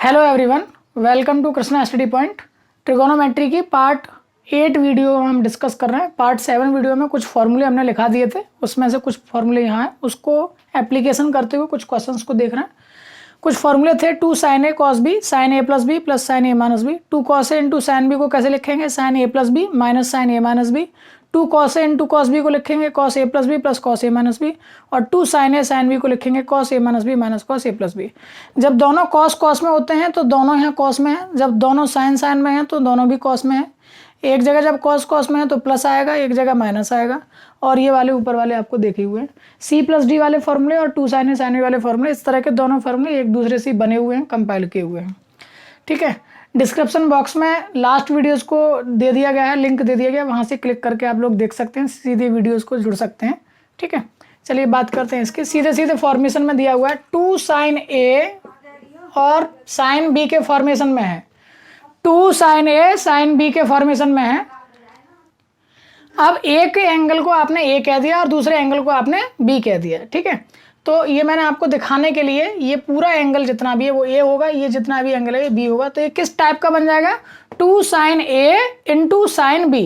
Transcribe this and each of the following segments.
Hello everyone, welcome to Krishna study point. Trigonometry की part 8 video हम discuss कर रहे हैं। पार्ट 7 वीडियो में कुछ फॉर्मूले हमने लिखा दिए थे, उसमें से कुछ फॉर्मूले यहाँ हैं, उसको एप्लीकेशन करते हुए कुछ क्वेश्चंस को देख रहे हैं। कुछ फॉर्मूले थे 2 sin a cos b sin a plus b plus sin a minus b। 2 cos a into sin b को कैसे लिखेंगे, sin a plus b minus sin a minus b। 2 cos a into cos b को लिखेंगे cos a plus b plus cos a minus b। और 2 sin a sin b को लिखेंगे cos a minus b minus cos a plus b। जब दोनों cos में होते हैं तो दोनों यहाँ cos में है, जब दोनों sin में हैं तो दोनों भी cos में है। एक जगह जब cos में है तो प्लस आएगा, एक जगह माइनस आएगा। और ये वाले ऊपर वाले आपको देखे हुए हैं c प्लस डी वाले फॉर्मूले और 2 sin a sin b वाले फॉर्मूले, इस तरह के दोनों फॉर्मूले एक दूसरे से बने हुए हैं, कंपाइल किए हुए हैं। ठीक है, डिस्क्रिप्शन बॉक्स में लास्ट वीडियोस को दे दिया गया है, लिंक दे दिया गया, वहाँ से क्लिक करके आप लोग देख सकते हैं, सीधे वीडियोस को जुड़ सकते हैं। ठीक है, चलिए बात करते हैं इसके। सीधे फॉर्मेशन में दिया हुआ है 2 sin a और sin b के फॉर्मेशन में है। 2 sin a sin b के फॉर्मेशन में है। अब एक एंगल को आपने a कह दिया और दूसरे एंगल को आपने b कह दिया। ठीक है, तो ये मैंने आपको दिखाने के लिए, ये पूरा एंगल जितना भी है वो a होगा, ये जितना भी एंगल है ये b होगा। तो ये किस टाइप का बन जाएगा, 2 sin a into sine b।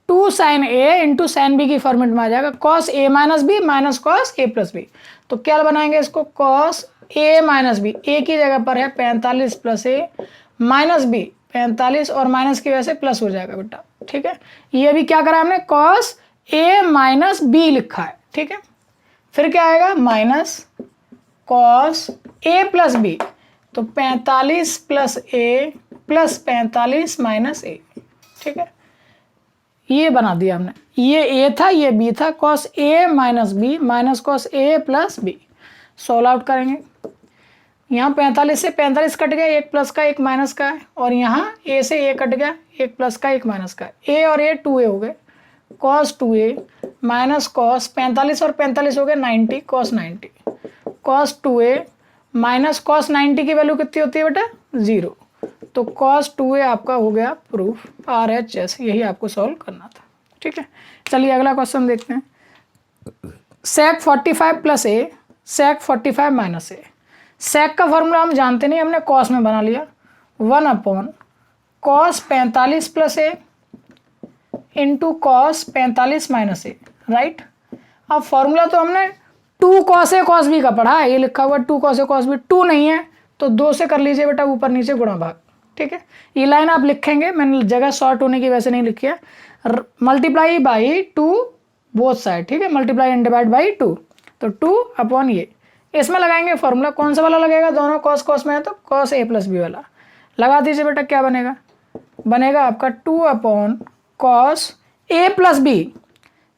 2 sin a into sine b की फॉर्मेट में आ जाएगा cos a minus b minus cos a plus b। तो क्या बनाएंगे इसको, cos a minus b, a की जगह पर है 45 प्लस a माइनस b, 45 और माइनस की वजह से प्लस हो जाएगा बेटा। ठीक है, ये भी क्या करा हमने, cos a माइनस b लिखा है। ठीक है, फिर क्या आएगा, minus cos a plus b, तो 45 plus a plus 45 minus a। ठीक है, ये बना दिया हमने, ये a था ये b था, cos a minus b minus cos a plus b। Solve out करेंगे, यहाँ 45 से 45 कट गया, एक प्लस का एक माइनस का है, और यहाँ a से a कट गया, एक प्लस का एक माइनस का है। a और a 2a हो गए, cos 2a माइनस cos 45 और 45 हो गए 90, cos 90, cos 2a minus cos 90 की वैल्यू कितनी होती है बेटा, 0। तो cos 2a आपका हो गया प्रूफ, RHS। यही आपको सॉल्व करना था। ठीक है, चलिए अगला क्वेश्चन देखते हैं। sec 45 plus a sec 45 minus a। sec का फॉर्मूला हम जानते नहीं, हमने cos में बना लिया, 1 upon cos 45 plus a into cos 45 minus a। Right, अब फॉर्मूला तो हमने 2 cos a cos b का पढ़ा है, ये लिखा हुआ 2 cos a cos b, 2 नहीं है तो 2 से कर लीजिए बेटा, ऊपर नीचे गुणा भाग। ठीक है, ये लाइन आप लिखेंगे, मैंने जगह शॉर्ट होने की वजह से नहीं लिखी है, मल्टीप्लाई बाई 2 बोथ साइड। ठीक है, मल्टीप्लाई एंड डिवाइड बाई 2, तो 2 अपॉन ये, इसमें लगाएंगे फॉर्मूला, कौन सा वाला लगेगा, दोनों cos में है तो cos a प्लस b वाला लगा दीजिए बेटा। क्या बनेगा, बनेगा आपका 2 upon cos a plus b,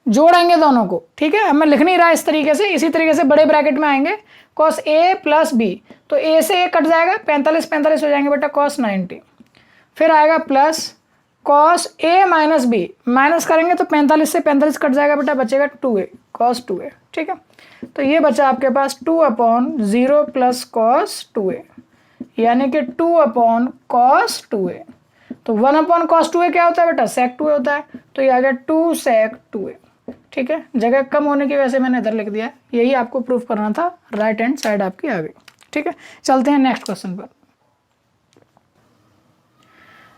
जोड़ेंगे दोनों को। ठीक है, हमें लिख नहीं रहा इस तरीके से, इसी तरीके से बड़े ब्रैकेट में आएंगे, cos a प्लस b, तो a से a कट जाएगा, 45 हो जाएंगे बेटा cos 90। फिर आएगा plus cos a minus b, minus करेंगे तो 45 से 45 कट जाएगा बेटा, बचेगा 2a cos 2a। ठीक है, तो ये बचा आपके पास 2 अपॉन 0 प्लस cos 2a, यानी कि 2 अपॉन cos 2a। तो 1 अपॉन cos 2a क्या होता है बेटा, sec 2a होता है, तो ये आ गया 2 sec 2a। ठीक है, जगह कम होने की वजह से मैंने इधर लिख दिया, यही आपको प्रूफ करना था, राइट हैंड साइड आपकी आ गई। ठीक है, चलते हैं नेक्स्ट क्वेश्चन पर।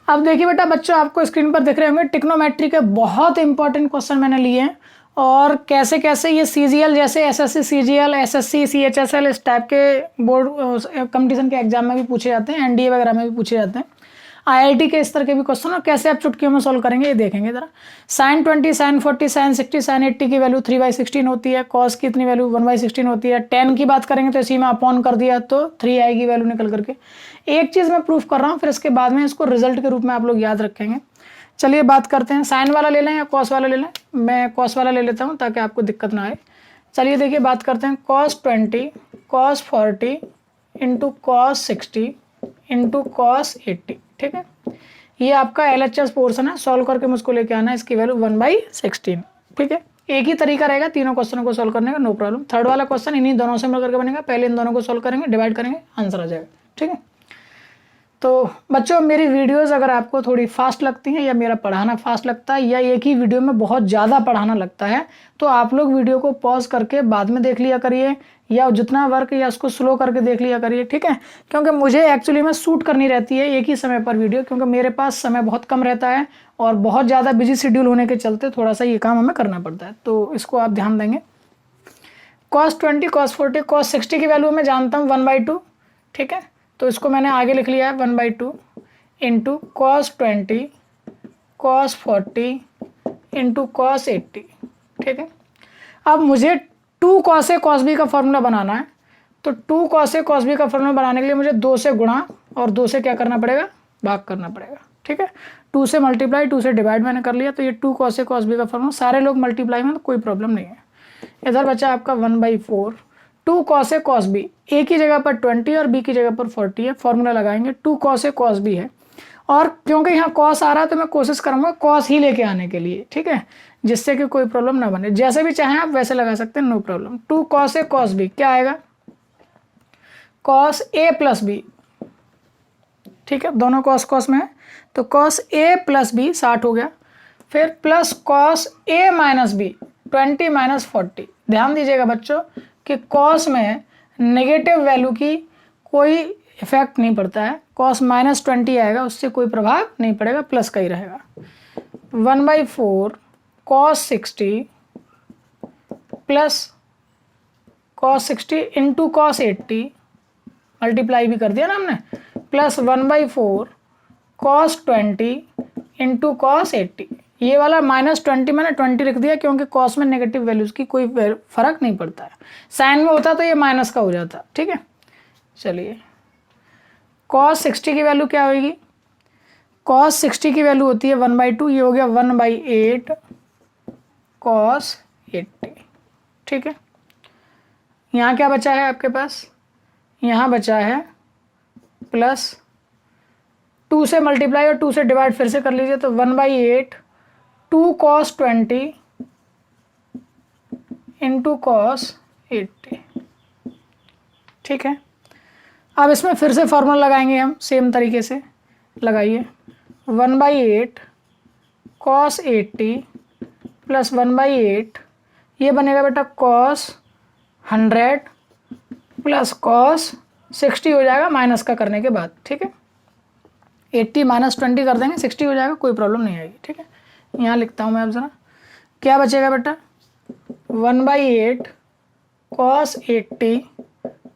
अब देखिए बेटा बच्चों, आपको स्क्रीन पर दिख रहे होंगे ट्रिग्नोमेट्री के बहुत इंपॉर्टेंट क्वेश्चन मैंने लिए हैं, और कैसे कैसे ये CGL जैसे SSC CGL SSC CHSL इस टाइप के बोर्ड कंपटीशन के एग्जाम में भी पूछे जाते हैं, NDA वगैरह में भी पूछे जाते हैं, IIT के इस तरह के भी क्वेश्चन, और कैसे आप चुटकियों में सॉल्व करेंगे ये देखेंगे जरा। sin 20 sin 40 sin 60 sin 80 की वैल्यू 3/16 होती है, cos की इतनी वैल्यू 1/16 होती है, tan की बात करेंगे तो इसी में अपॉन कर दिया तो 3 आएगी वैल्यू निकल करके। एक चीज़ मैं प्रूफ कर रहा हूँ, फिर इसके बाद में इसको रिजल्ट के रूप में आप लोग याद रखेंगे। चलिए बात करते हैं, साइन वाला ले लें या cos वाला ले लें, मैं cos वाला ले लेता हूँ ताकि आपको दिक्कत ना आए। चलिए देखिए बात करते हैं, cos 20 cos 40 into cos 60 into cos 80। ठीक है, ये आपका LHS पोर्सन है, सॉल्व करके मुझको लेके आना है इसकी वैल्यू 1/16। ठीक है, एक ही तरीका रहेगा तीनों क्वेश्चनों को सॉल्व करने का, नो प्रॉब्लम। थर्ड वाला क्वेश्चन इन्हीं दोनों से मिलकर के बनेगा, पहले इन दोनों को सॉल्व करेंगे, डिवाइड करेंगे, आंसर आ जाएगा। ठीक है, तो बच्चों मेरी वीडियोस अगर आपको थोड़ी फास्ट लगती हैं, या मेरा पढ़ाना फास्ट लगता है, या एक ही वीडियो में बहुत ज़्यादा पढ़ाना लगता है, तो आप लोग वीडियो को पॉज करके बाद में देख लिया करिए, या जितना वर्क या उसको स्लो करके देख लिया करिए, ठीक है, क्योंकि मुझे एक्चुअली में शूट करनी रहती है एक ही समय पर वीडियो, क्योंकि मेरे पास समय बहुत कम रहता है और बहुत ज़्यादा बिजी शेड्यूल होने के चलते थोड़ा सा ये काम हमें करना पड़ता है, तो इसको आप ध्यान देंगे। cos 20, cos 40, cos 60 की वैल्यू मैं जानता हूँ 1/2, ठीक है, तो इसको मैंने आगे लिख लिया है 1/2 into cos 20 cos 40 into cos 80, ठीक है। अब मुझे 2 cos A cos B का फॉर्मूला बनाना है, तो 2 cos A cos B का फॉर्मूला बनाने के लिए मुझे 2 से गुणा और 2 से क्या करना पड़ेगा, भाग करना पड़ेगा, ठीक है। 2 से मल्टीप्लाई 2 से डिवाइड मैंने कर लिया, तो ये 2 cos A cos B का फॉर्मूला, सारे लोग मल्टीप्लाई में तो कोई प्रॉब्लम नहीं है। इधर बचा आपका 1/4 2 cos A cos B, A की जगह पर 20 और B की जगह पर 40 है, फॉर्मूला लगाएंगे 2 cos A cos B है, और क्योंकि यहाँ cos आ रहा है तो मैं कोशिश करूँगा cos ही लेके आने के लिए, ठीक है, जिससे कि कोई प्रॉब्लम ना बने। जैसे भी चाहें आप वैसे लगा सकते हैं, no problem. 2 cos A cos B क्या आएगा, cos A प्लस B, ठीक है, दोनों cos cos में है, तो cos A प्लस B 60 हो गया, फिर plus cos A minus B 20 minus 40। ध्यान दीजिएगा बच्चों कि cos में नेगेटिव वैल्यू की कोई इफेक्ट नहीं पड़ता है, cos -20 आएगा, उससे कोई प्रभाव नहीं पड़ेगा, प्लस का ही रहेगा। 1/4 cos 60 plus cos 60 into cos 80, multiply भी कर दिया ना हमने, प्लस 1/4 cos 20 इंटू cos 80। ये वाला -20 मैंने 20 लिख दिया क्योंकि cos में नेगेटिव वैल्यूज़ की कोई फर्क नहीं पड़ता है, साइन में होता तो ये माइनस का हो जाता, ठीक है। चलिए cos 60 की वैल्यू क्या होगी, cos 60 की वैल्यू होती है 1/2, ये हो गया 1/8 cos 80, ठीक है। यहाँ क्या बचा है आपके पास, यहाँ बचा है प्लस 2 से मल्टीप्लाई और 2 से डिवाइड फिर से कर लीजिए, तो 1/8 2 cos 20 इंटू cos 80, ठीक है। अब इसमें फिर से फॉर्मूला लगाएंगे हम, सेम तरीके से लगाइए, 1/8 cos 80 प्लस 1/8, ये बनेगा बेटा cos 100 प्लस cos 60 हो जाएगा माइनस का करने के बाद, ठीक है। 80 माइनस 20 कर देंगे, 60 हो जाएगा, कोई प्रॉब्लम नहीं आएगी, ठीक है। यहाँ लिखता हूँ मैं, अब ज़रा क्या बचेगा बेटा, 1/8 cos 80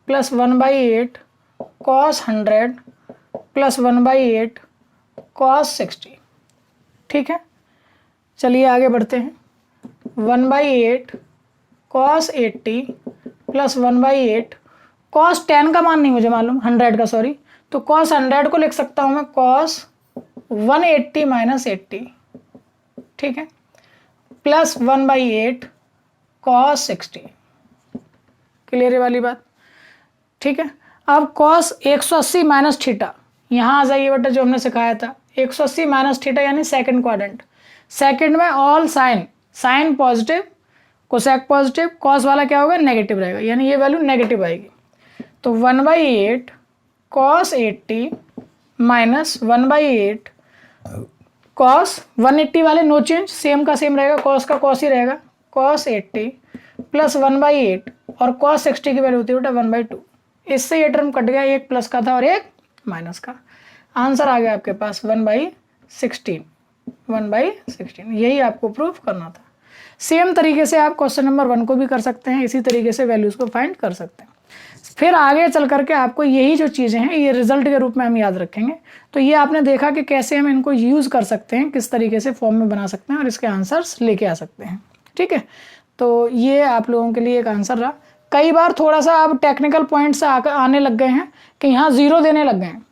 plus 1/8 cos 100 plus 1/8 cos 60, ठीक है। चलिए आगे बढ़ते हैं, 1/8 cos 80 प्लस 1/8 cos 10 का मान नहीं मुझे मालूम, 100 का, सॉरी, तो cos 100 को लिख सकता हूँ मैं cos 180 माइनस 80, ठीक है, प्लस 1/8 cos 60। क्लियर है वाली बात, ठीक है। अब cos 180 माइनस थीटा, यहाँ आ जाइए बेटा, जो हमने सिखाया था 180 माइनस थीटा यानी सेकंड क्वाड्रेंट, सेकंड में all sine, sine positive, cosec positive, cos वाला क्या होगा, नेगेटिव रहेगा, यानी ये वैल्यू नेगेटिव आएगी। तो 1/8 cos 80 माइनस 1/8 cos 180 वाले नो चेंज, सेम का सेम रहेगा, cos का cos ही रहेगा, cos 80 प्लस 1/8 और cos 60 की वैल्यू होती है बेटा 1/2। इससे ये टर्म कट गया, एक प्लस का था और एक माइनस का, आंसर आ गया आपके पास 1/16, 1/16। यही आपको प्रूफ करना था। सेम तरीके से आप क्वेश्चन नंबर 1 को भी कर सकते हैं, इसी तरीके से वैल्यूज़ को फाइंड कर सकते हैं। फिर आगे चल करके आपको यही जो चीज़ें हैं ये रिजल्ट के रूप में हम याद रखेंगे। तो ये आपने देखा कि कैसे हम इनको यूज़ कर सकते हैं, किस तरीके से फॉर्म में बना सकते हैं और इसके आंसर्स लेके आ सकते हैं, ठीक है। तो ये आप लोगों के लिए एक आंसर रहा। कई बार थोड़ा सा आप टेक्निकल पॉइंट्स आने लग गए हैं कि यहाँ 0 देने लग गए हैं,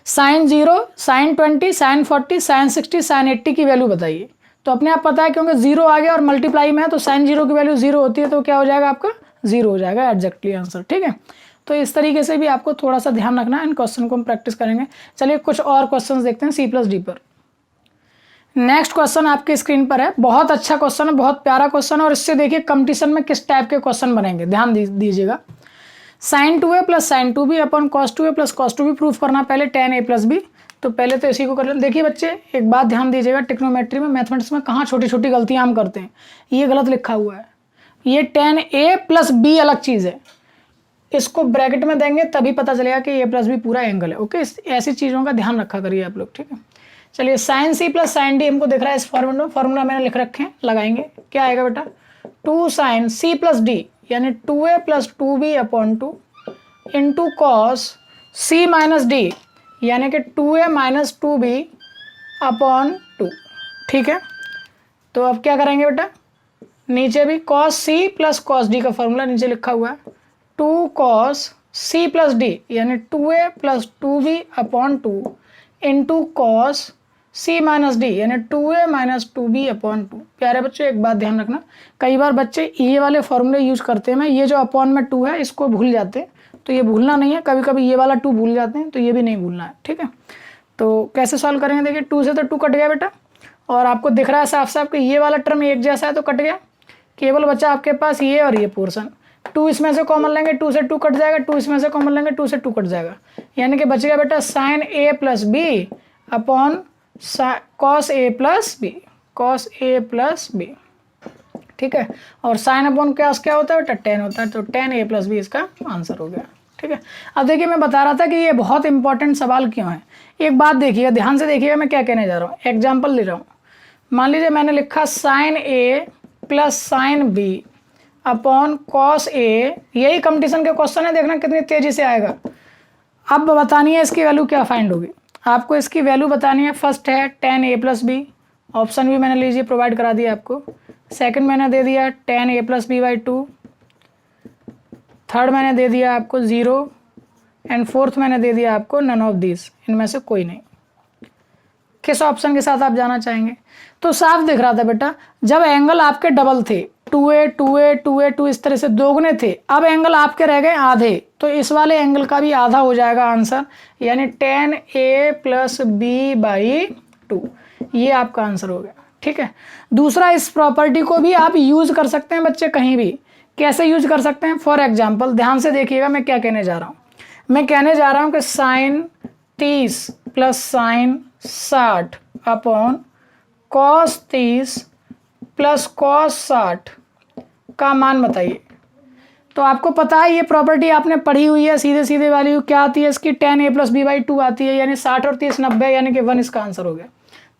sin 0, sin 20, sin 40, sin 60, sin 80 की वैल्यू बताइए, तो अपने आप पता है क्योंकि 0 आ गया और मल्टीप्लाई में है तो sin 0 की वैल्यू 0 होती है, तो क्या हो जाएगा आपका 0 हो जाएगा एग्जैक्टली आंसर, ठीक है। तो इस तरीके से भी आपको थोड़ा सा ध्यान रखना है, इन क्वेश्चन को हम प्रैक्टिस करेंगे। चलिए कुछ और क्वेश्चन देखते हैं C+D पर। नेक्स्ट क्वेश्चन आपके स्क्रीन पर है, बहुत अच्छा क्वेश्चन है, बहुत प्यारा क्वेश्चन है, और इससे देखिए कंपटीशन में किस टाइप के क्वेश्चन बनेंगे, ध्यान दीजिएगा। sin 2a plus sin 2b upon cos 2a plus cos 2b proof करना पहले tan a प्लस b। तो पहले तो इसी को कर लें। देखिए बच्चे एक बात ध्यान दीजिएगा, ट्रिग्नोमेट्री में, मैथमेटिक्स में कहाँ छोटी छोटी गलतियाँ हम करते हैं, ये गलत लिखा हुआ है। ये tan A प्लस बी अलग चीज़ है, इसको ब्रैकेट में देंगे तभी पता चलेगा कि A प्लस बी पूरा एंगल है। ओके, ऐसी चीज़ों का ध्यान रखा करिए आप लोग, ठीक है। चलिए sine C plus sine D हमको दिख रहा है इस फॉर्मूला में, फॉर्मूला मैंने लिख रखे हैं, लगाएंगे। क्या आएगा बेटा, 2 साइन सी प्लस डी यानी 2a plus 2b upon 2 into cos C minus D यानी कि 2a माइनस 2b अपॉन 2, ठीक है। तो अब क्या करेंगे बेटा, नीचे भी cos C plus cos D का फॉर्मूला नीचे लिखा हुआ है, 2 कॉस सी प्लस डी यानी 2a plus 2b upon 2 into cos C minus D यानी 2a माइनस 2b अपॉन 2। प्यारे बच्चों एक बात ध्यान रखना, कई बार बच्चे ये वाले फॉर्मूले यूज करते हैं, मैं ये जो अपॉन में 2 है इसको भूल जाते हैं, तो ये भूलना नहीं है। कभी कभी ये वाला 2 भूल जाते हैं, तो ये भी नहीं भूलना है, ठीक है। तो कैसे सॉल्व करेंगे, देखिए 2 से तो 2 कट गया बेटा, और आपको दिख रहा है साफ साफ कि ये वाला टर्म एक जैसा है तो कट गया, केवल बचा आपके पास ये और ये पोर्सन। 2 इसमें से कॉमन लेंगे, 2 से 2 कट जाएगा, 2 इसमें से कॉमन लेंगे, 2 से 2 कट जाएगा, यानी कि बचेगा बेटा sign A plus B upon cos A plus B, cos A plus B, ठीक है। और साइन अपॉन क्या होता है बेटा, टेन होता है, तो टेन ए प्लस बी इसका आंसर हो गया, ठीक है। अब देखिए मैं बता रहा था कि ये बहुत इंपॉर्टेंट सवाल क्यों है। एक बात देखिएगा, ध्यान से देखिएगा मैं क्या कहने जा रहा हूँ, एग्जाम्पल ले रहा हूँ। मान लीजिए मैंने लिखा sine A plus sine B upon cos A, यही कंपटीशन के क्वेश्चन है, देखना कितनी तेजी से आएगा। अब बतानी है इसकी वैल्यू क्या फाइंड होगी, आपको इसकी वैल्यू बतानी है। फर्स्ट है ten A plus B, option भी मैंने लीजिए प्रोवाइड करा दिया आपको। सेकंड मैंने दे दिया tan A plus B by 2, third मैंने दे दिया आपको 0, एंड फोर्थ मैंने दे दिया आपको नन ऑफ दिस, इनमें से कोई नहीं। किस ऑप्शन के साथ आप जाना चाहेंगे, तो साफ दिख रहा था बेटा, जब एंगल आपके डबल थे 2a 2a 2a 2 इस तरह से दोगुने थे, अब एंगल आपके रह गए आधे, तो इस वाले एंगल का भी आधा हो जाएगा आंसर, यानी 10a प्लस बी बाई 2, ये आपका आंसर हो गया, ठीक है। दूसरा, इस प्रॉपर्टी को भी आप यूज कर सकते हैं बच्चे कहीं भी। कैसे यूज कर सकते हैं, फॉर एग्जाम्पल ध्यान से देखिएगा मैं क्या कहने जा रहा हूँ। मैं कहने जा रहा हूँ कि sine 30 plus sine 60 upon cos 30 plus cos 60 का मान बताइए। तो आपको पता है ये प्रॉपर्टी आपने पढ़ी हुई है, सीधे सीधे वैल्यू क्या आती है इसकी, 10a प्लस बी बाई 2 आती है, यानी 60 और 30 90, यानी कि 1 इसका आंसर हो गया।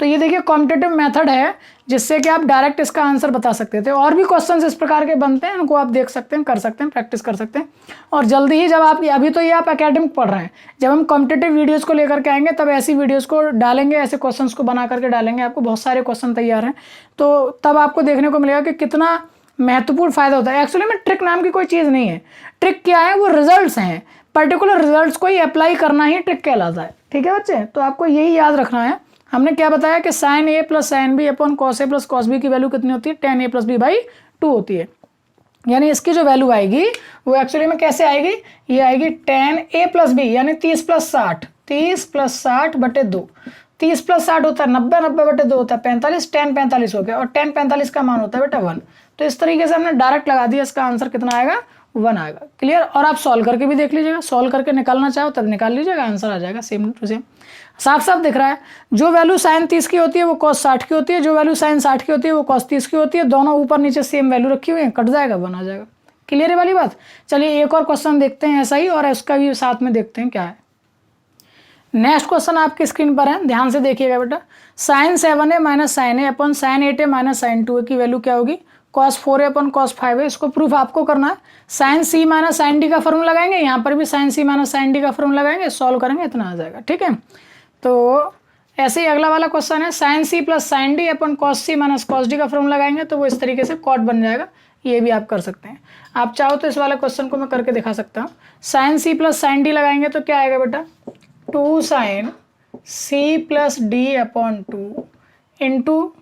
तो ये देखिए कॉम्पिटेटिव मेथड है जिससे कि आप डायरेक्ट इसका आंसर बता सकते थे। और भी क्वेश्चंस इस प्रकार के बनते हैं, उनको आप देख सकते हैं, कर सकते हैं, प्रैक्टिस कर सकते हैं। और जल्दी ही जब आप, अभी तो ये आप एकेडमिक पढ़ रहे हैं, जब हम कॉम्पिटेटिव वीडियोज़ को लेकर के आएंगे तब ऐसी वीडियोज़ को डालेंगे, ऐसे क्वेश्चन को बना करके डालेंगे, आपको बहुत सारे क्वेश्चन तैयार हैं, तो तब आपको देखने को मिलेगा कि कितना महत्वपूर्ण फायदा होता है। एक्चुअली में ट्रिक नाम की कोई चीज़ नहीं है, ट्रिक क्या है, वो रिजल्ट्स हैं, पर्टिकुलर रिजल्ट्स को ही अप्लाई करना ही ट्रिक कहलाता है, ठीक है बच्चे। तो आपको यही याद रखना है। हमने क्या बताया कि sine A plus sine B upon cos A plus cos B की वैल्यू कितनी होती है, 10a प्लस बी बाई 2 होती है, यानी इसकी जो वैल्यू आएगी वो एक्चुअली में कैसे आएगी, ये आएगी 10a प्लस बी यानी 30 प्लस 60, 30 प्लस 60 बटे 2, 30 प्लस 60 होता है 90, 90 बटे 2 होता है 45, 10 45 हो गया, और 10 45 का मान होता है बेटा 1। तो इस तरीके से हमने डायरेक्ट लगा दिया, इसका आंसर कितना आएगा, 1 आएगा। क्लियर। और आप सॉल्व करके भी देख लीजिएगा, सॉल्व करके निकालना चाहो तब निकाल लीजिएगा, आंसर आ जाएगा सेम टू सेम, साफ साफ दिख रहा है। जो वैल्यू साइन 30 की होती है वो कॉस 60 की होती है, जो वैल्यू साइन 60 की होती है वो कॉस 30 की होती है, दोनों ऊपर नीचे सेम वैल्यू रखी हुई है, कट जाएगा 1 आ जाएगा। क्लियर है वाली बात। चलिए एक और क्वेश्चन देखते हैं ऐसा ही, और इसका भी साथ में देखते हैं क्या है। नेक्स्ट क्वेश्चन आपकी स्क्रीन पर है, ध्यान से देखिएगा बेटा। Sine 7a minus sine A upon sine 8a minus sine 2a की वैल्यू क्या होगी, cos 4a upon cos 5a। इसको प्रूफ आपको करना है। Sine C minus sign D का फॉर्मूला लगाएंगे, यहाँ पर भी sign C minus sign D का फॉर्मूला लगाएंगे, सॉल्व करेंगे, इतना आ जाएगा, ठीक है। तो ऐसे ही अगला वाला क्वेश्चन है, sine C plus sine D upon cos C minus cos D का फॉर्मूला लगाएंगे तो वो इस तरीके से कॉट बन जाएगा। ये भी आप कर सकते हैं। आप चाहो तो इस वाले क्वेश्चन को मैं करके दिखा सकता हूँ। Sine C plus sine D लगाएंगे तो क्या आएगा बेटा, 2 sine C plus D upon 2 into,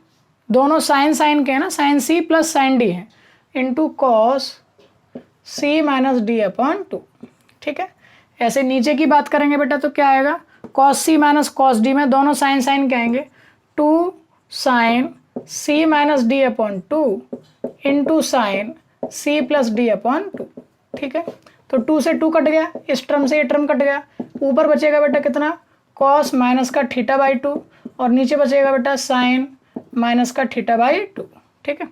दोनों साइन साइन के हैं ना, sine C plus sine D है, into cos C minus D upon 2, ठीक है। ऐसे नीचे की बात करेंगे बेटा तो क्या आएगा, cos C minus cos D में दोनों साइन साइन के आएंगे, 2 sine C minus D upon 2 into sine C plus D upon 2, ठीक है। तो 2 से 2 कट गया, इस टर्म से ये टर्म कट गया, ऊपर बचेगा बेटा कितना, कॉस माइनस का थीटा बाई 2, और नीचे बचेगा बेटा साइन माइनस का थीटा बाई 2, ठीक है।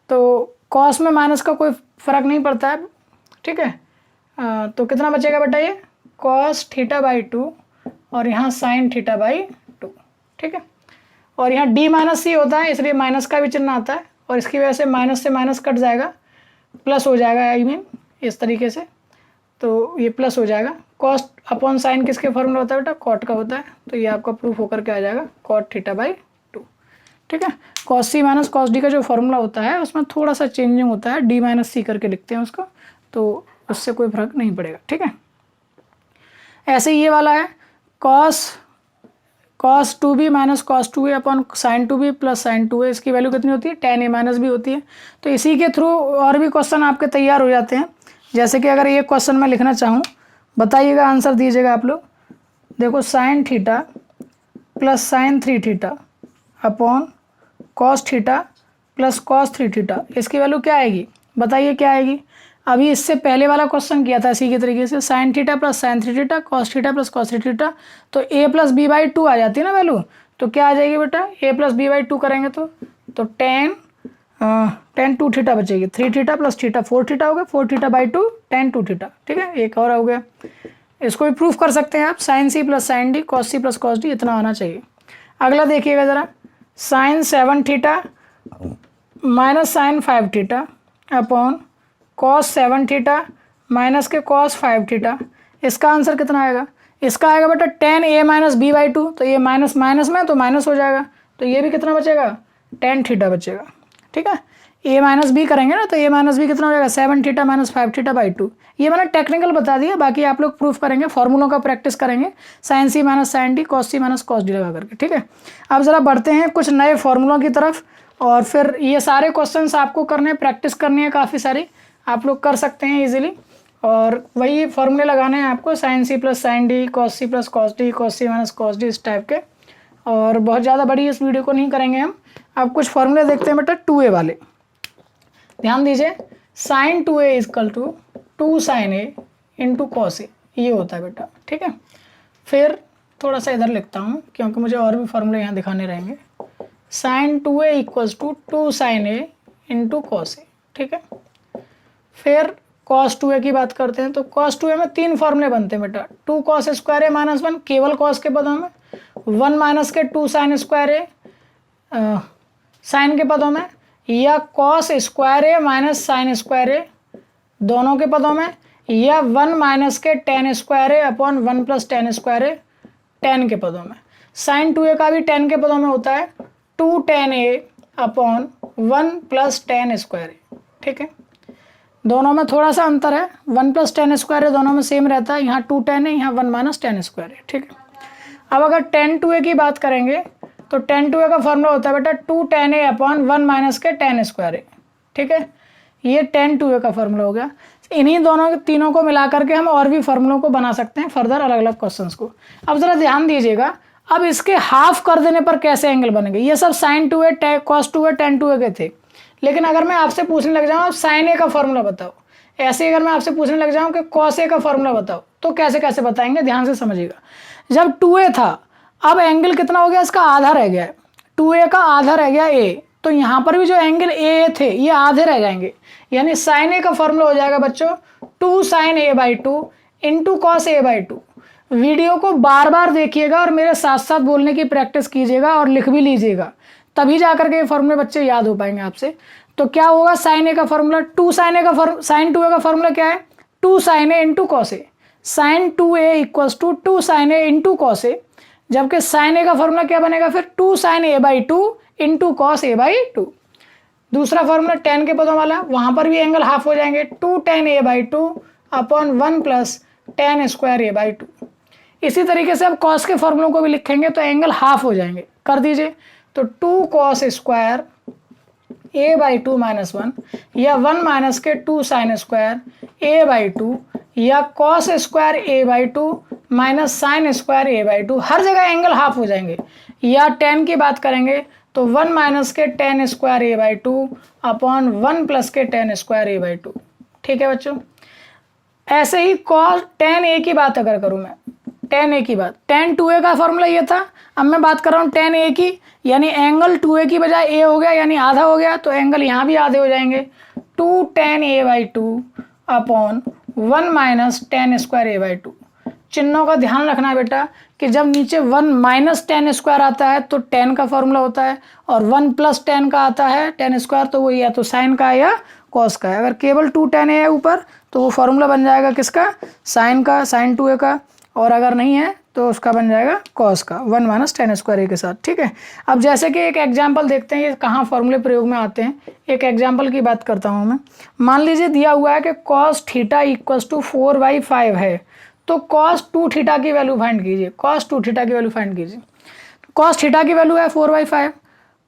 तो कॉस में माइनस का कोई फ़र्क नहीं पड़ता है, ठीक है। तो कितना बचेगा बेटा, ये कॉस थीटा बाई 2 और यहाँ साइन थीटा बाई 2, ठीक है। और यहाँ डी माइनस सी होता है, इसलिए माइनस का भी चिन्ह आता है, और इसकी वजह से माइनस कट जाएगा, प्लस हो जाएगा, आई मीन इस तरीके से, तो ये प्लस हो जाएगा। कॉस अपॉन साइन किसके फॉर्मूला होता है बेटा, कॉट का होता है, तो ये आपका प्रूफ होकर के आ जाएगा कॉट थीटा बाई 2, ठीक है। Cos C minus cos D का जो फॉर्मूला होता है उसमें थोड़ा सा चेंजिंग होता है, डी माइनस सी करके लिखते हैं उसको, तो उससे कोई फर्क नहीं पड़ेगा, ठीक है। ऐसे ही ये वाला है cos 2b minus cos 2a upon sine 2b plus sign 2a, इसकी वैल्यू कितनी होती है, tan a माइनस भी होती है। तो इसी के थ्रू और भी क्वेश्चन आपके तैयार हो जाते हैं। जैसे कि अगर ये क्वेश्चन मैं लिखना चाहूँ, बताइएगा, आंसर दीजिएगा आप लोग। देखो sine theta plus sign 3 theta upon cos theta plus cos 3 theta, इसकी वैल्यू क्या आएगी, बताइए क्या आएगी। अभी इससे पहले वाला क्वेश्चन किया था इसी के तरीके से, sine theta plus sign 3 theta cos theta plus cos 3 theta, तो a प्लस बी बाई 2 आ जाती है ना वैल्यू, तो क्या आ जाएगी बेटा, a प्लस बी बाई 2 करेंगे तो tan 2 थीटा बचेगी, 3 थीटा प्लस थीटा 4 थीटा हो गया, 4 थीटा बाई 2 tan 2 थीटा, ठीक है। एक और हो गया, इसको भी प्रूफ कर सकते हैं आप, sine C plus sine D cos C plus cos D, इतना होना चाहिए। अगला देखिएगा ज़रा, sine 7 theta minus sine 5 theta upon cos 7 theta minus के कॉस 5 थीटा, इसका आंसर कितना आएगा, इसका आएगा बेटा tan a minus B by 2, तो ये माइनस माइनस में तो माइनस हो जाएगा, तो ये भी कितना बचेगा, tan थीटा बचेगा, ठीक है। a माइनस बी करेंगे ना, तो a माइनस बी कितना हो जाएगा, 7 थीटा माइनस 5 थीटा बाई 2। ये मैंने टेक्निकल बता दिया, बाकी आप लोग प्रूफ करेंगे, फॉर्मूलों का प्रैक्टिस करेंगे, sign C minus sign D cos C minus cos D लगा करके, ठीक है। अब ज़रा बढ़ते हैं कुछ नए फॉर्मूलों की तरफ, और फिर ये सारे क्वेश्चंस आपको करने, प्रैक्टिस करनी है काफ़ी सारी, आप लोग कर सकते हैं इजीली। और वही फॉर्मूले लगाने हैं आपको, sine C plus sine D cos C plus cos D cos C minus cos D, इस टाइप के। और बहुत ज़्यादा बड़ी इस वीडियो को नहीं करेंगे हम। अब कुछ फॉर्मूले देखते हैं बेटा 2a वाले, ध्यान दीजिए। Sine 2a is equal to 2 sine a into cos A, ये होता है बेटा, ठीक है। फिर थोड़ा सा इधर लिखता हूँ क्योंकि मुझे और भी फॉर्मूले यहाँ दिखाने रहेंगे। Sine 2a equals to 2 sine a into cos A, ठीक है। फिर कॉस 2a की बात करते हैं, तो कॉस 2a में 3 फॉर्मूले बनते हैं बेटा, 2 कॉस स्क्वायर ए माइनस 1 केवल कॉस के पदों में, 1 माइनस के 2 साइन स्क्वायर ए साइन के पदों में, या कॉस स्क्वायर ए माइनस साइन स्क्वायर ए दोनों के पदों में, या 1 माइनस के tan स्क्वायर ए अपॉन 1 प्लस tan स्क्वायर ए tan के पदों में। साइन 2a का भी tan के पदों में होता है 2 tan a upon 1 plus tan square A, ठीक है। दोनों में थोड़ा सा अंतर है, 1 प्लस tan स्क्वायर है दोनों में सेम रहता है, यहाँ 2 tan है, यहाँ 1 माइनस tan स्क्वायर है, ठीक है। अब अगर tan 2a की बात करेंगे, तो tan 2a का फॉर्मूला होता है बेटा 2 tan a अपॉन 1 माइनस के tan स्क्वायर है, ठीक है। ये tan 2a का फॉर्मूला हो गया। इन्हीं दोनों तीनों को मिला करके हम और भी फॉर्मूलों को बना सकते हैं फर्दर, अलग अलग क्वेश्चंस को। अब जरा ध्यान दीजिएगा, अब इसके हाफ कर देने पर कैसे एंगल बनेंगे। ये सब sign 2a cos 2a tan 2a के थे, लेकिन अगर मैं आपसे पूछने लग जाऊँ साइन a का फॉर्मूला बताओ, ऐसे अगर मैं आपसे पूछने लग जाऊँ कि कॉस a का फॉर्मूला बताओ, तो कैसे कैसे बताएंगे, ध्यान से समझिएगा। जब 2a था, अब एंगल कितना हो गया, इसका आधा रह गया है, 2a का आधा रह गया a, तो यहाँ पर भी जो एंगल a थे ये आधे रह जाएंगे, यानी साइन a का फॉर्मूला हो जाएगा बच्चों 2 sine a by 2 into cos a by 2। Video को बार बार देखिएगा और मेरे साथ साथ बोलने की प्रैक्टिस कीजिएगा और लिख भी लीजिएगा, तभी जाकर के ये फॉर्मूले बच्चे याद हो पाएंगे आपसे। तो क्या होगा, साइन a का फॉर्मूला 2 साइन a का साइन 2a का फॉर्मूला क्या है, 2 sine a into cos a, sine 2a equals to 2 sine a into cos a, जबकि साइन a का फॉर्मूला क्या बनेगा फिर 2 sine a by 2 into cos a by 2। दूसरा फॉर्मूला tan के पदों वाला, वहां पर भी एंगल हाफ हो जाएंगे, 2 tan a by 2 upon 1 plus tan square a by 2। इसी तरीके से अब कॉस के फॉर्मूलों को भी लिखेंगे तो एंगल हाफ हो जाएंगे, कर दीजिए। तो 2 cos square a by 2 minus 1, या 1 माइनस के 2 साइन स्क्वायर a बाई 2, या cos square a by 2 minus sine square a by 2, हर जगह एंगल हाफ हो जाएंगे। या tan की बात करेंगे तो 1 माइनस के tan square a by 2 upon 1 plus के tan स्क्वायर a बाई 2, ठीक है बच्चों। ऐसे ही कॉस tan a की बात अगर करूँ मैं, tan a की बात, tan 2a का फॉर्मूला ये था, अब मैं बात कर रहा हूँ tan a की, यानी एंगल 2a की बजाय a हो गया, यानी आधा हो गया, तो एंगल यहाँ भी आधे हो जाएंगे। 2tan a/2 upon 1 minus ten square a/2। चिन्हों का ध्यान रखना बेटा कि जब नीचे 1 माइनस टेन स्क्वायर आता है तो टेन का फॉर्मूला होता है, और 1 प्लस टेन का आता है टेन स्क्वायर, तो वो या तो साइन का है या कॉस का है। अगर केवल 2tan a है ऊपर तो वो फॉर्मूला बन जाएगा किसका, साइन का, साइन 2a का, और अगर नहीं है तो उसका बन जाएगा कॉस का 1 माइनस टेन स्क्वायर a के साथ। ठीक है, अब जैसे कि एक एग्जाम्पल देखते हैं ये कहाँ फॉर्मूले प्रयोग में आते हैं। एक एग्जाम्पल की बात करता हूँ मैं। मान लीजिए दिया हुआ है कि cos थीटा इक्वल्स टू 4/5 है, तो cos 2 थीटा की वैल्यू फाइंड कीजिए। cos 2 थीटा की वैल्यू फाइंड कीजिए। cos थीटा की वैल्यू है 4/5,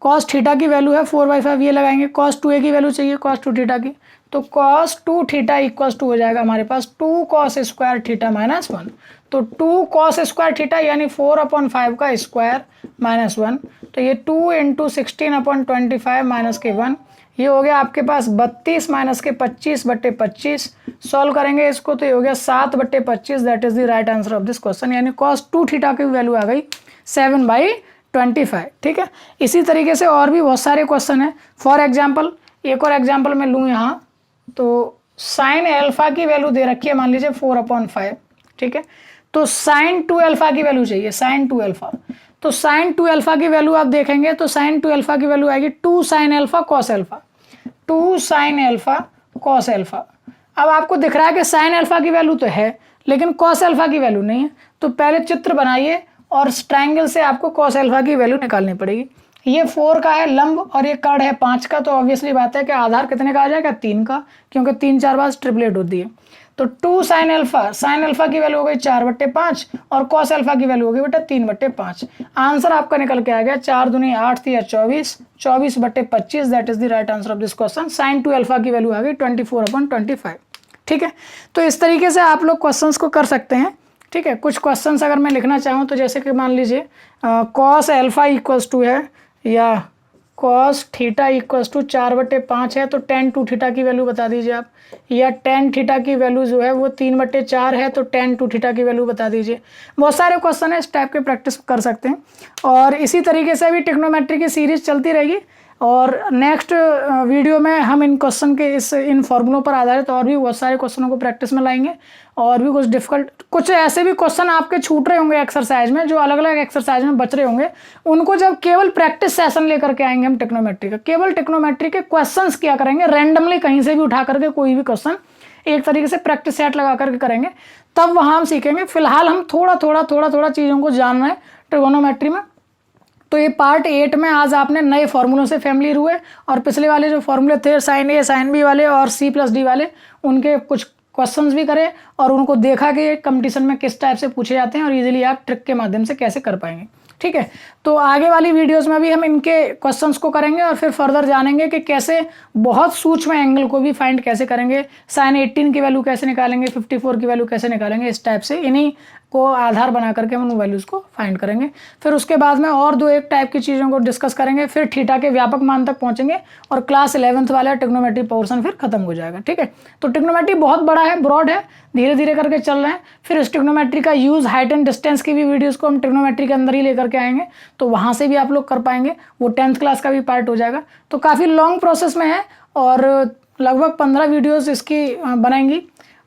cos थीटा की वैल्यू है 4/5, ये लगाएंगे। cos 2a की वैल्यू चाहिए cos 2 थीटा की, तो cos 2 थीटा इक्वल्स टू हो जाएगा हमारे पास 2 cos स्क्वायर थीटा माइनस 1। तो 2 cos स्क्वायर थीटा यानी 4/5 का स्क्वायर माइनस 1, तो ये 2 इंटू 16/25 माइनस के 1, ये हो गया आपके पास 32 माइनस के 25/25। सॉल्व करेंगे इसको तो ये हो गया 7/25। That is the right answer of this question, यानी cos 2 थीटा की वैल्यू आ गई 7/25। ठीक है, इसी तरीके से और भी बहुत सारे क्वेश्चन है। फॉर एग्जाम्पल एक और एग्जाम्पल मैं लूँ यहाँ, तो साइन एल्फा की वैल्यू दे रखी है मान लीजिए 4/5। ठीक है, तो साइन 2 अल्फा की वैल्यू चाहिए, साइन 2 अल्फा। तो साइन 2 अल्फा की वैल्यू आप देखेंगे तो साइन 2 अल्फा की वैल्यू आएगी 2 sine alpha cos alpha, 2 sine alpha cos alpha. अब आपको दिख रहा है कि साइन अल्फा की वैल्यू तो है लेकिन कॉस अल्फा की वैल्यू नहीं है, तो पहले चित्र बनाइए और ट्रायंगल से आपको कॉस अल्फा की वैल्यू निकालनी पड़ेगी। ये 4 का है लंब और ये कर्ण है 5 का, तो ऑब्वियसली बात है कि आधार कितने का आ जाएगा, 3 का, क्योंकि 3-4 बार ट्रिपलेट होती है। तो 2 साइन अल्फा की वैल्यू हो गई 4/5 और कॉस अल्फा की वैल्यू हो गई बेटा 3/5। आंसर आपका निकल के आ गया 4 दूनी 8 या 24, 24/25। That is the right answer of this question. Sine 2 alpha की वैल्यू आ गई 24/25। ठीक है, तो इस तरीके से आप लोग क्वेश्चंस को कर सकते हैं। ठीक है, कुछ क्वेश्चंस अगर मैं लिखना चाहूँ तो जैसे कि मान लीजिए कॉस अल्फा इक्वल्स टू है या कॉस थीटा इक्वल्स टू 4/5 है, तो tan 2 थीटा की वैल्यू बता दीजिए आप, या tan थीटा की वैल्यू जो है वो 3/4 है, तो tan 2 थीटा की वैल्यू बता दीजिए। बहुत सारे क्वेश्चन है, इस टाइप के प्रैक्टिस कर सकते हैं। और इसी तरीके से भी ट्रिग्नोमेट्री की सीरीज चलती रहेगी, और नेक्स्ट वीडियो में हम इन क्वेश्चन के इन फॉर्मूलों पर आधारित और भी बहुत सारे क्वेश्चनों को प्रैक्टिस में लाएंगे, और भी कुछ डिफिकल्ट, कुछ ऐसे भी क्वेश्चन आपके छूट रहे होंगे एक्सरसाइज में, जो अलग अलग एक्सरसाइज में बच रहे होंगे, उनको जब केवल प्रैक्टिस सेशन लेकर के आएंगे हम ट्रिग्नोमेट्री का, केवल ट्रिग्नोमेट्री के क्वेश्चंस क्या करेंगे, रैंडमली कहीं से भी उठा करके कोई भी क्वेश्चन एक तरीके से प्रैक्टिस सेट लगा करके करेंगे, तब वहाँ हम सीखेंगे। फिलहाल हम थोड़ा थोड़ा चीज़ों को जानना है ट्रिगोनोमेट्री में। तो ये पार्ट 8 में आज आपने नए फॉर्मूलों से फैमिलियर हुए, और पिछले वाले जो फॉर्मूले थे साइन ए साइन बी वाले और C+D वाले, उनके कुछ क्वेश्चंस भी करे और उनको देखा कि कंपटीशन में किस टाइप से पूछे जाते हैं और इजीली आप ट्रिक के माध्यम से कैसे कर पाएंगे। ठीक है, तो आगे वाली वीडियोस में भी हम इनके क्वेश्चंस को करेंगे और फिर फर्दर जानेंगे कि कैसे बहुत सूक्ष्म एंगल को भी फाइंड कैसे करेंगे, साइन 18 की वैल्यू कैसे निकालेंगे, 54 की वैल्यू कैसे निकालेंगे, इस टाइप से इन्हीं को आधार बना करके हम उन वैल्यूज़ को फाइंड करेंगे। फिर उसके बाद में और 2-1 टाइप की चीज़ों को डिस्कस करेंगे, फिर थीटा के व्यापक मान तक पहुंचेंगे और क्लास 11th वाला ट्रिग्नोमेट्री पोर्शन फिर खत्म हो जाएगा। ठीक है, तो ट्रिग्नोमेट्री बहुत बड़ा है, ब्रॉड है, धीरे धीरे करके चल रहे हैं। फिर इस ट्रिग्नोमेट्री का यूज़ हाइट एंड डिस्टेंस की भी वीडियोज़ को हम ट्रिग्नोमेट्री के अंदर ही लेकर के आएंगे, तो वहाँ से भी आप लोग कर पाएंगे, वो 10th क्लास का भी पार्ट हो जाएगा। तो काफ़ी लॉन्ग प्रोसेस में है और लगभग 15 वीडियोज़ इसकी बनाएंगी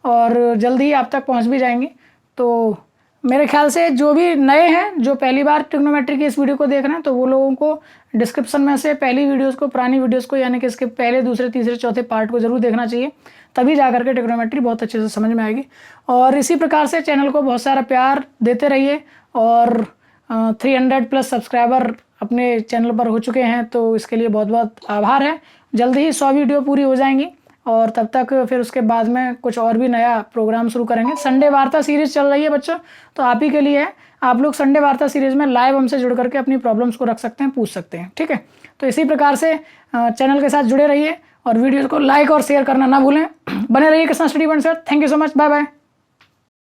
और जल्दी ही आप तक पहुँच भी जाएंगी। तो मेरे ख्याल से जो भी नए हैं, जो पहली बार ट्रिग्नोमेट्री की इस वीडियो को देख रहे हैं, तो वो लोगों को डिस्क्रिप्शन में से पहली वीडियोस को, पुरानी वीडियोस को, यानी कि इसके पहले, दूसरे, तीसरे, चौथे पार्ट को जरूर देखना चाहिए, तभी जा करके ट्रिग्नोमेट्री बहुत अच्छे से समझ में आएगी। और इसी प्रकार से चैनल को बहुत सारा प्यार देते रहिए, और 300+ सब्सक्राइबर अपने चैनल पर हो चुके हैं, तो इसके लिए बहुत बहुत आभार है। जल्द ही 100 वीडियो पूरी हो जाएंगी और तब तक फिर उसके बाद में कुछ और भी नया प्रोग्राम शुरू करेंगे। संडे वार्ता सीरीज चल रही है बच्चों, तो आप ही के लिए है। आप लोग संडे वार्ता सीरीज में लाइव हमसे जुड़ करके अपनी प्रॉब्लम्स को रख सकते हैं, पूछ सकते हैं। ठीक है, तो इसी प्रकार से चैनल के साथ जुड़े रहिए और वीडियो को लाइक और शेयर करना ना भूलें। बने रहिए कृष्णा स्टडी पॉइंट से। Thank you so much, bye bye.